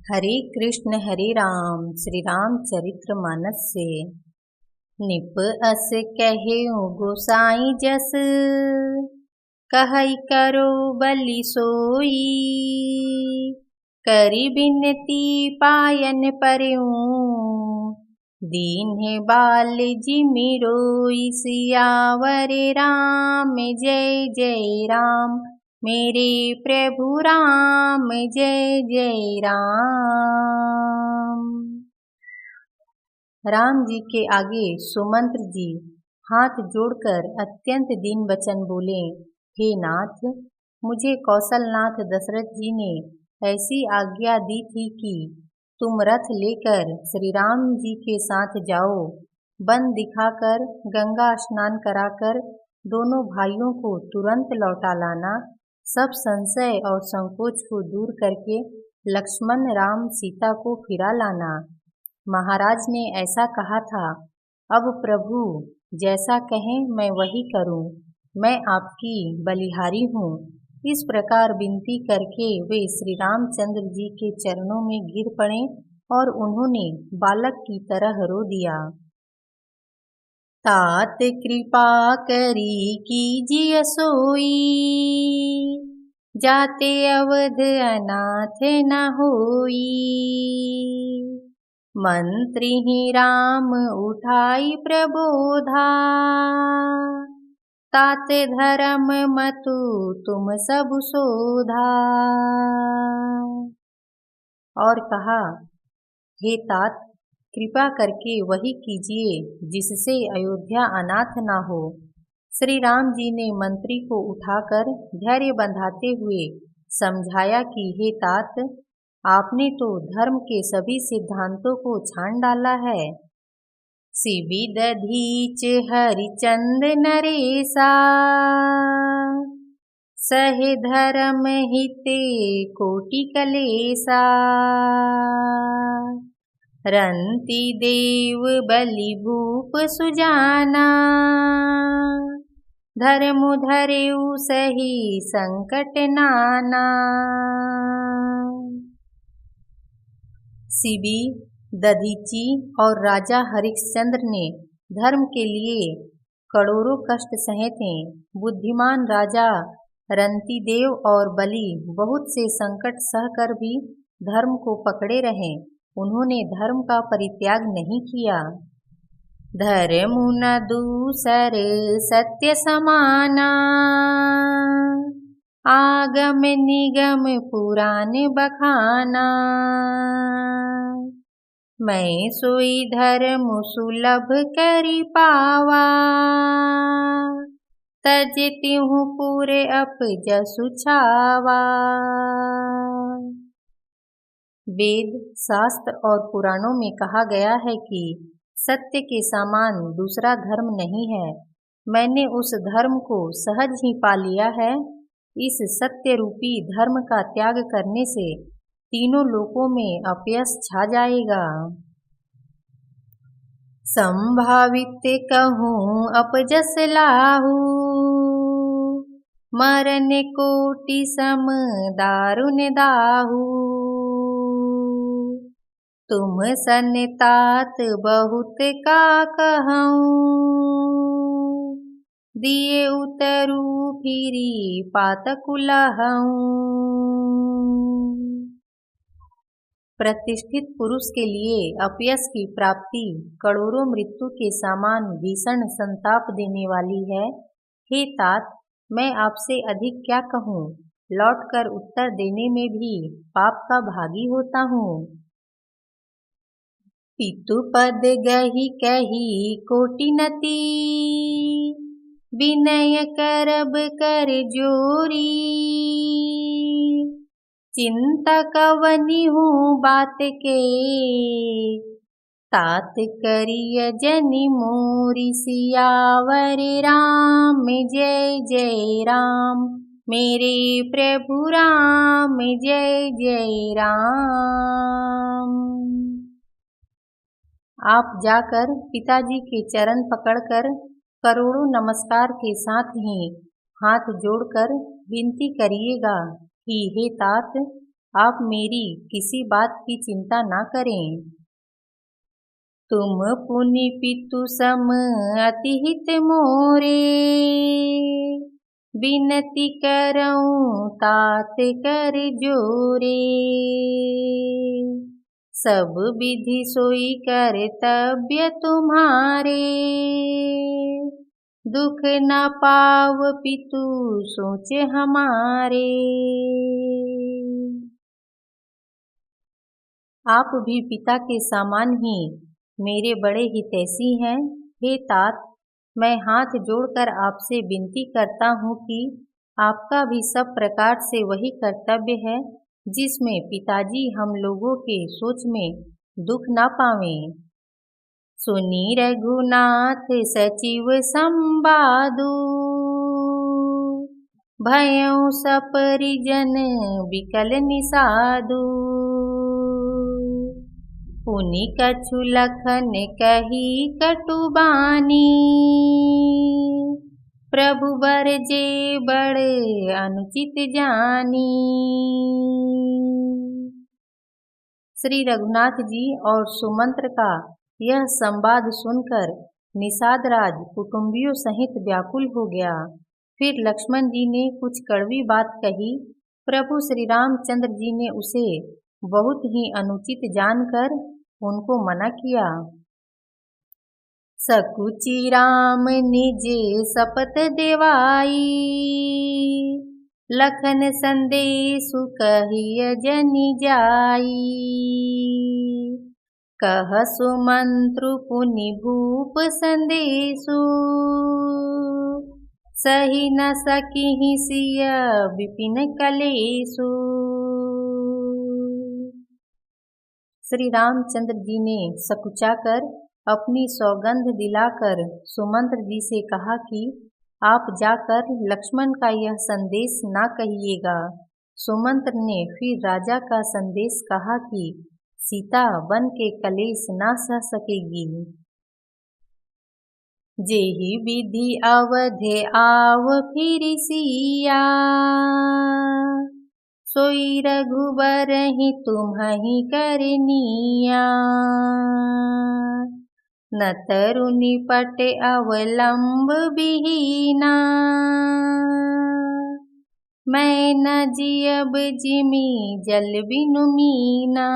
हरे राम श्री राम चरित्र मानस से। निप अस कहेउ गोसाई जस, कहई करो बलि सोई। करी बिनती पायन परऊ, दीन्ह बाल जिमि रोई। सियावर राम जय जय राम, मेरे प्रभु राम जय जय राम। राम जी के आगे सुमंत्र जी हाथ जोड़कर अत्यंत दीन वचन बोले, हे नाथ, मुझे कौशलनाथ दशरथ जी ने ऐसी आज्ञा दी थी कि तुम रथ लेकर श्री राम जी के साथ जाओ। वन दिखाकर गंगा स्नान कराकर दोनों भाइयों को तुरंत लौटा लाना। सब संशय और संकोच को दूर करके लक्ष्मण राम सीता को फिरा लाना। महाराज ने ऐसा कहा था, अब प्रभु जैसा कहें मैं वही करूं। मैं आपकी बलिहारी हूँ। इस प्रकार विनती करके वे श्री रामचंद्र जी के चरणों में गिर पड़े और उन्होंने बालक की तरह रो दिया। तात कृपा करी कीजिए सोई, जाते अवध अनाथ न होई। मंत्री ही राम उठाई प्रबोधा, तात धर्म मतु तुम सब शोधा। और कहा, हे तात, कृपा करके वही कीजिए जिससे अयोध्या अनाथ ना हो। श्री राम जी ने मंत्री को उठाकर धैर्य बंधाते हुए समझाया कि हे तात, आपने तो धर्म के सभी सिद्धांतों को छान डाला है। शिबि दधीच हरिचंद नरेसा, सहे धर्म हिते कोटि कलेसा। रंति देव बलि भूप सुजाना, धर्म धरेउ सही संकट नाना। शिबि, दधीची और राजा हरिश्चंद्र ने धर्म के लिए करोड़ों कष्ट सहे थे। बुद्धिमान राजा रंतिदेव और बलि बहुत से संकट सहकर भी धर्म को पकड़े रहे। उन्होंने धर्म का परित्याग नहीं किया। धर्म न दूसर सत्य समाना, आगम निगम पुराण बखाना। मैं सोई धर्म सुलभ करि पावा, तजति हूँ पूरे अप जसु छावा। वेद, शास्त्र और पुराणों में कहा गया है कि सत्य के समान दूसरा धर्म नहीं है। मैंने उस धर्म को सहज ही पा लिया है। इस सत्य रूपी धर्म का त्याग करने से तीनों लोकों में अपयश छा जाएगा। संभावित कहूँ अपजस लाहू, मरण कोटि सम दारुण दाहू। तुम सन तात बहुत का कहूँ, दिए उतरू फिरी पातक लहऊँ। प्रतिष्ठित पुरुष के लिए अपयश की प्राप्ति करोड़ों मृत्यु के समान भीषण संताप देने वाली है। हे तात, मैं आपसे अधिक क्या कहूँ, लौटकर उत्तर देने में भी पाप का भागी होता हूँ। पितु पद गही कही कोटि नति, विनय करब कर जोरी। चिंता कवनी हूँ बात के, तात करिय जनि मोरी। सियावर राम जय जय राम, मेरे प्रभु राम जय जय राम। आप जाकर पिताजी के चरण पकड़कर करोड़ों नमस्कार के साथ ही हाथ जोड़कर विनती करिएगा कि हे तात, आप मेरी किसी बात की चिंता ना करें। तुम पुनि पितु सम अति हित मोरे, बिनती करऊं तात कर जोरे। सब विधि सोई कर्तव्य तुम्हारे, दुख न पाव पितु सोच हमारे। आप भी पिता के समान ही मेरे बड़े हितैषी हैं। हे तात, मैं हाथ जोड़कर आपसे विनती करता हूँ कि आपका भी सब प्रकार से वही कर्तव्य है जिसमें पिताजी हम लोगों के सोच में दुख ना पावें। सुनी रघुनाथ सचिव संवादु, भयउ सपरिजन विकल निषादु। पुनि कछु लखन कही कटुबानी, प्रभु बर जे बड़ अनुचित जानी। श्री रघुनाथ जी और सुमंत्र का यह संवाद सुनकर निषाद राज कुटुंबियों सहित व्याकुल हो गया। फिर लक्ष्मण जी ने कुछ कड़वी बात कही। प्रभु श्री रामचंद्र जी ने उसे बहुत ही अनुचित जानकर उनको मना किया। सकुचि राम निज शपथ देवाई, लखन संदेशु कहिय जनि जाई। कह सुमंत्रु पुनि भूप संदेशु, सही न सकिहि सिय विपिन कलेशु। श्री रामचंद्र जी ने सकुचाकर अपनी सौगंध दिलाकर सुमंत्र जी से कहा कि आप जाकर लक्ष्मण का यह संदेश ना कहिएगा। सुमंत्र ने फिर राजा का संदेश कहा कि सीता वन के कलेश ना सह सकेगी। जेहि विधि अवधे आव फिर सिया, सोई रघुबर ही तुम्हि करनिया। न तरुनि पट अवलंब विहीना, मैं न जियब जिमि जल बिनु मीना।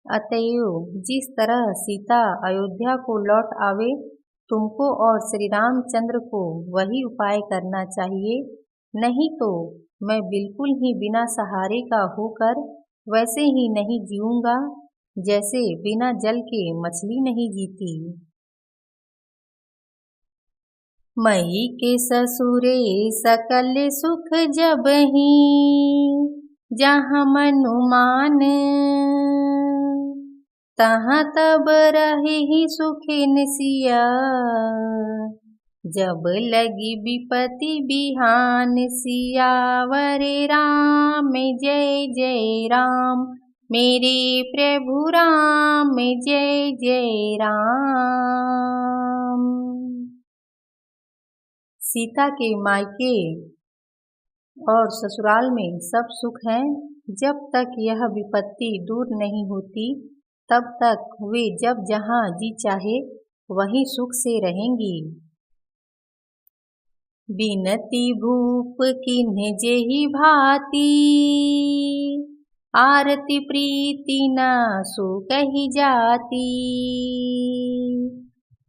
अतएव जिस तरह सीता अयोध्या को लौट आवे, तुमको और श्री रामचंद्र को वही उपाय करना चाहिए। नहीं तो मैं बिल्कुल ही बिना सहारे का होकर वैसे ही नहीं जीऊँगा जैसे बिना जल के मछली नहीं जीती। मई के ससुरे सकल सुख जबहि, जहाँ मनुमान तहाँ तब रहे सुखिन सिया। जब लगी विपत्ति बिहान, सियावर राम जय जय राम। मेरे प्रभु राम जय जय राम। सीता के मायके और ससुराल में सब सुख है। जब तक यह विपत्ति दूर नहीं होती तब तक वे जब जहाँ जी चाहे वहीं सुख से रहेंगी। बिनती भूप किन्ह जेहि भांति, आरती प्रीति न सो कही जाती।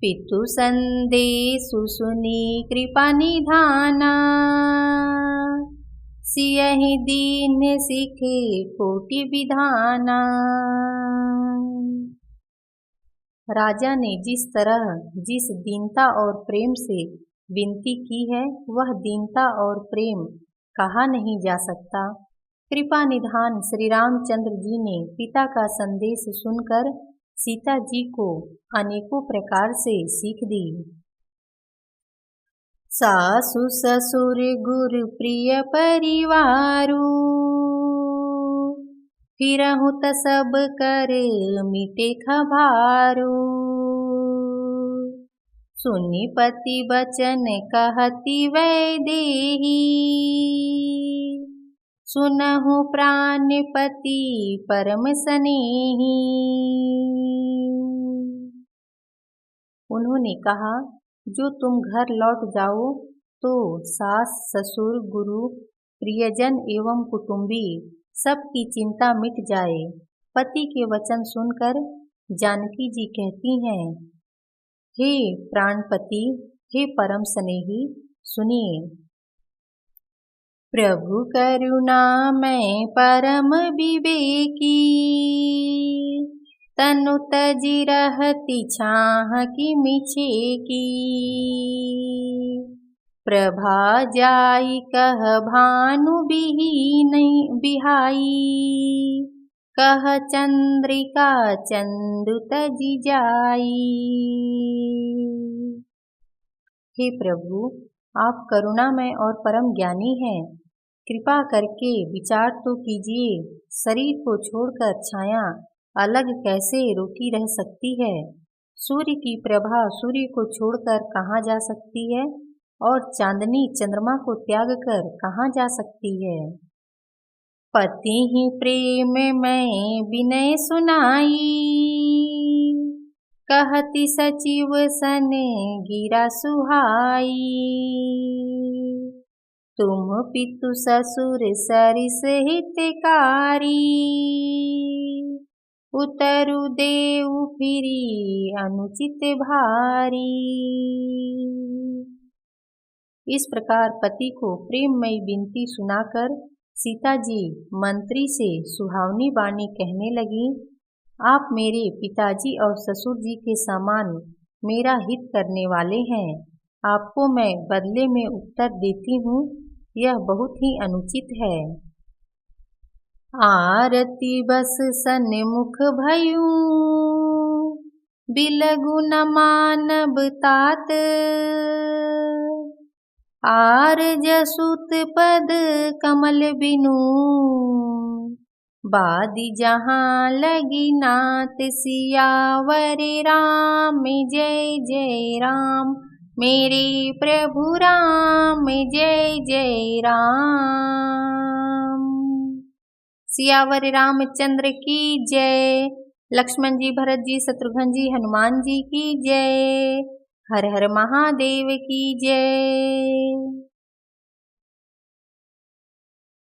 पितु संदेशु सुनी कृपा निधाना, सियहि दीन सीखे कोटि विधाना। राजा ने जिस तरह जिस दीनता और प्रेम से विनती की है वह दीनता और प्रेम कहा नहीं जा सकता। कृपा निधान श्री रामचंद्र जी ने पिता का संदेश सुनकर सीता जी को अनेकों प्रकार से सीख दी। सासु ससुर गुरु प्रिय परिवारु, फिरहु त सब कर मिटे खभारू। सुनि पति बचन कहती वैदेही, सुनहु प्राणपति परम स्नेही। उन्होंने कहा, जो तुम घर लौट जाओ तो सास ससुर गुरु प्रियजन एवं कुटुंबी सबकी चिंता मिट जाए। पति के वचन सुनकर जानकी जी कहती हैं, हे प्राणपति, हे परम स्नेही, सुनिए। प्रभु करुणा मैं परम विवेकी, तनु तजि रहति छाह की मिछे की। प्रभा जाई कह भानु बिहाई, कह चंद्रिका चंदु तजि जाई। हे प्रभु, आप करुणामय और परम ज्ञानी हैं। कृपा करके विचार तो कीजिए, शरीर को छोड़कर छाया अलग कैसे रोकी रह सकती है? सूर्य की प्रभा सूर्य को छोड़कर कहाँ जा सकती है और चांदनी चंद्रमा को त्याग कर कहाँ जा सकती है? पति ही प्रेम में विनय सुनाई, कहति सचिव सन गिरा सुहाई। तुम पितु ससुर सरिस हितकारी, उतरु देउ फिरी अनुचित भारी। इस प्रकार पति को प्रेममयी विनती सुनाकर सीता जी मंत्री से सुहावनी वाणी कहने लगी, आप मेरे पिताजी और ससुर जी के समान मेरा हित करने वाले हैं। आपको मैं बदले में उत्तर देती हूँ, यह बहुत ही अनुचित है। आरती बस सन्मुख भयूं, बिलगु न मानब तात। आरज सुत पद कमल बिनु, बादी जहाँ लगी नात। सियावर राम जय जय राम, मेरे प्रभु राम जय जय राम। सियावर रामचंद्र की जय। लक्ष्मण जी, भरत जी, शत्रुघ्न जी, हनुमान जी की जय। हर हर महादेव की जय।